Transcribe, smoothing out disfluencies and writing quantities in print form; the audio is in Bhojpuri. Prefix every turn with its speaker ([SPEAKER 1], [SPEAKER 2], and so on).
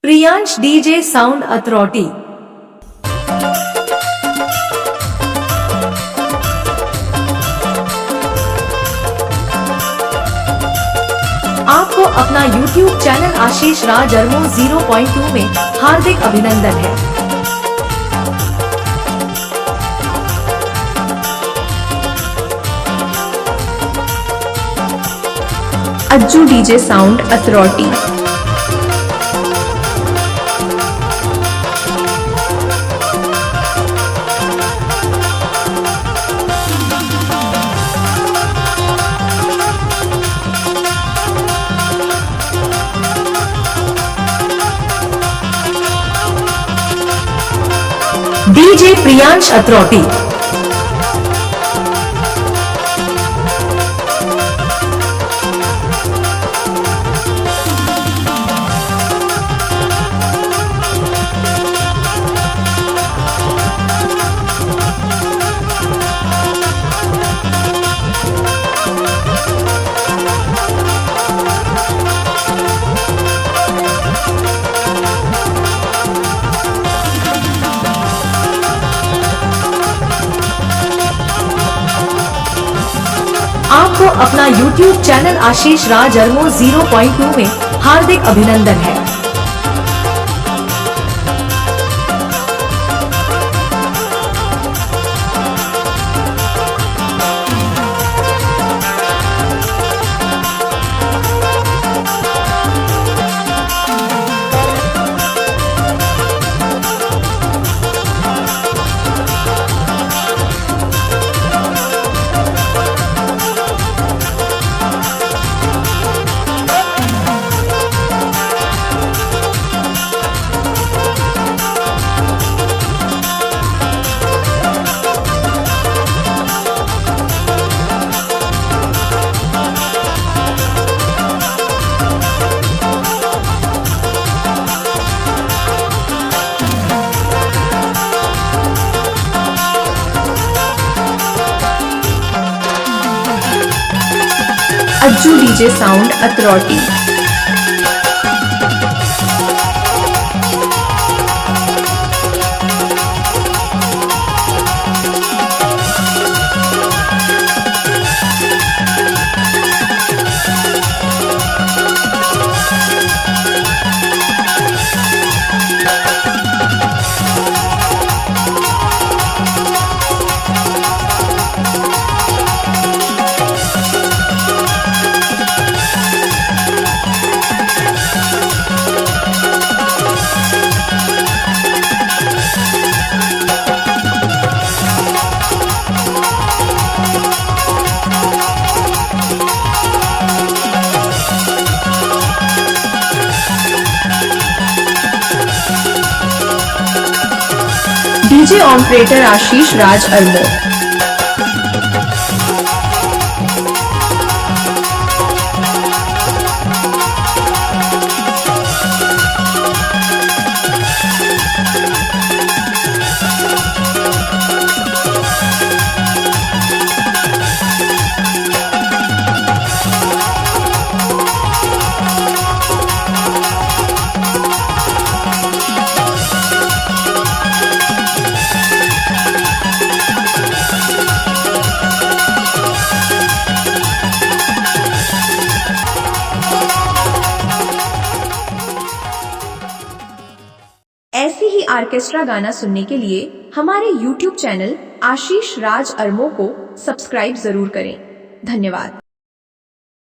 [SPEAKER 1] Priyansh DJ sound authority. आपको अपना YouTube चैनल आशीष राज अरमो 0.2 में हार्दिक अभिनंदन है।
[SPEAKER 2] Ajju DJ sound authority.
[SPEAKER 1] DJ Priyansh authority. आपको अपना YouTube चैनल आशीष राज अरमो 0.2 में हार्दिक अभिनंदन है।
[SPEAKER 2] Ajju DJ sound authority. DJ operator Ashish Raj अरमो। ऐसी ही ऑर्केस्ट्रा गाना सुनने के लिए हमारे YouTube चैनल आशीष राज अरमो को सब्सक्राइब जरूर करें। धन्यवाद।